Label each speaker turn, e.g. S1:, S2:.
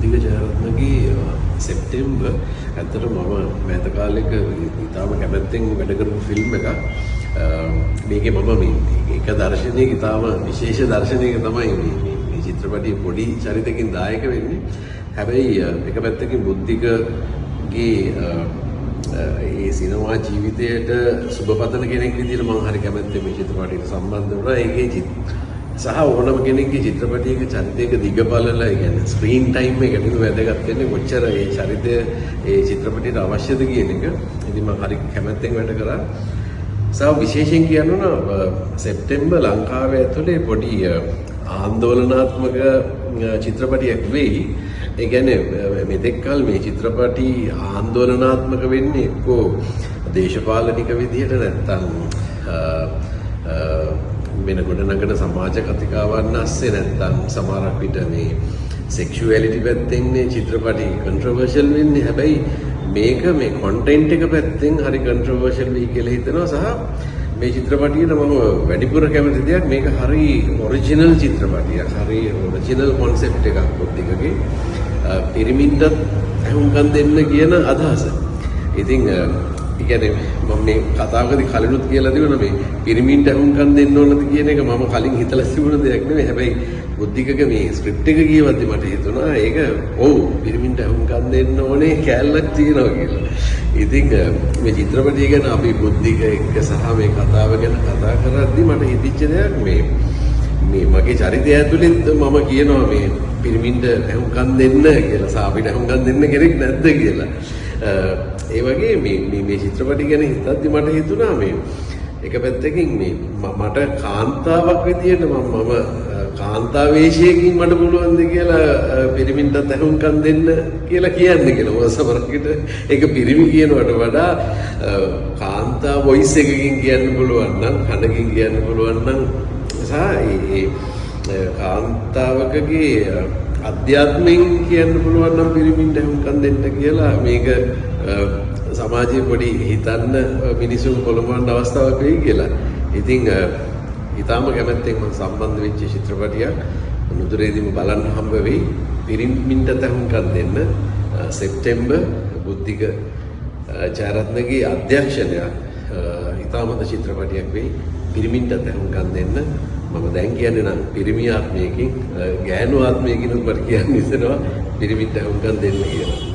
S1: බුද්ධික ජයරත්නගේ සෙප්තැම්බර් ඇත්තට මම මෑත කාලෙක ඉතාම කැමැත්තෙන් වැඩ කරපු ෆිල්ම් එකක්. මේකේ මම මේ එක දර්ශනයක ඉතාම විශේෂ දර්ශනයක තමයි මේ චිත්‍රපටයේ පොඩි චරිතකින් දායක වෙන්නේ. හැබැයි එක පැත්තකින් බුද්ධිකගේ ඒ සිනමා ජීවිතයට සුබපතන කෙනෙක් විදිහට මම හරි කැමැත්තෙන් මේ චිත්‍රපටයට සම්බන්ධ වුණා. ඒකේ සහ ඕනම කෙනෙක්ගේ චිත්‍රපටයක චරිතයක දිගපළල කියන්නේ ස්ක්‍රීන් ටයිම් එක ගැන වැදගත් වෙන්නේ කොච්චර ඒ චරිතය ඒ චිත්‍රපටයට අවශ්‍යද කියන එක. ඉතින් මම හරි කැමැත්තෙන් වැඩ කරා. සහ විශේෂයෙන් කියනවා සෙප්තැම්බර් ලංකාවේ ඇතුලේ පොඩි ආందోලනාත්මක චිත්‍රපටයක් වෙයි. ඒ කියන්නේ මෙතෙක් කල මේ චිත්‍රපටි ආందోලනාත්මක වෙන්නේ එක්කෝ දේශපාලනික විදිහට නැත්තම් වෙන ගොඩනගන සමාජ කතිකාවන් ASCII නැත්තම් සමහරක් විට මේ සෙක්ෂුවැලිටි පැත්තෙන් මේ චිත්‍රපටි කන්ට්‍රෝවර්ෂල් වෙන්නේ. හැබැයි මේක මේ කොන්ටෙන්ට් එක පැත්තෙන් හරි කන්ට්‍රෝවර්ෂල් වෙයි කියලා හිතනවා. සහ මේ චිත්‍රපටියට මම වැඩිපුර කැමති දෙයක් මේක හරි ඔරිජිනල් චිත්‍රපටියක්. හරි ඔරිජිනල් කොන්සෙප්ට් එකක් බුද්ධිකගේ. පිරිමින්ටත් ඇහුම්කන් දෙන්න කියන අදහස. ඉතින් කියන්නේ මම මේ කතාවකදී කලිනුත් කියලා තිබුණා මේ පිරිමින්ට ඇහුම්කන් දෙන්න ඕනද කියන එක මම කලින් හිතලා තිබුණ දෙයක් නෙමෙයි. හැබැයි බුද්ධිකගේ මේ ස්ක්‍රිප්ට් එක කියවද්දි මට හිතුණා ඒක ඔව් පිරිමින්ට ඇහුම්කන් දෙන්න ඕනේ කැලලක් තියෙනවා කියලා. ඉතින් මේ චිත්‍රපටිය ගැන අපි බුද්ධික එක්ක සහ මේ කතාව ගැන කතා කරද්දි මට හිතෙච්ච දෙයක් මේ මගේ චරිතය ඇතුළෙත් මම කියනවා මේ පිරිමින්ට ඇහුම්කන් දෙන්න කියලා සහ අපිට ඇහුම්කන් දෙන්න කෙනෙක් නැද්ද කියලා. ඒ වගේ මේ චිත්‍රපටි ගැන හිතද්දි මට හිතුණා මේ එක පැත්තකින් මේ මට කාන්තාවක් විදියට මම කාන්තා වේශයකින් මට පුළුවන්ද කියලා පිරිමින්ටත් ඇහුම්කන් දෙන්න කියලා කියන්නේ කියලා. මොකද සමහරකට ඒක පිරිමි කියනවට වඩා කාන්තා වොයිස් එකකින් කියන්න පුළුවන් නම් කනකින් කියන්න පුළුවන් නම් සහ ඒ කාන්තාවකගේ අධ්‍යාත්මයෙන් කියන්න පුළුවන් නම් පිරිමින්ට ඇහුම්කන් දෙන්න කියලා මේක සමාජයේ පොඩි හිතන්න මිනිසුන් කොළඹවන්න අවස්ථාවක් වෙයි කියලා. ඉතින් ඊටාම කැමැත්තෙන් මම සම්බන්ධ වෙච්ච චිත්‍රපටියක් නුදුරේදීම බලන්න හම්බ වෙයි. පිරිමින්ට ඇහුම්කන් දෙන්න සෙප්තැම්බර් බුද්ධික ජයරත්නගේ අධ්‍යක්ෂණය ඊටාමත් චිත්‍රපටියක් වෙයි. පිරිමින්ට ඇහුම්කන් දෙන්න මම දැන් කියන්නේ නම් පිරිමි ආත්මයකින් ගෑනු ආත්මයකින් උඩ කියන්න ඉස්සෙනවා පිරිමින්ට ඇහුම්කන් දෙන්න කියලා.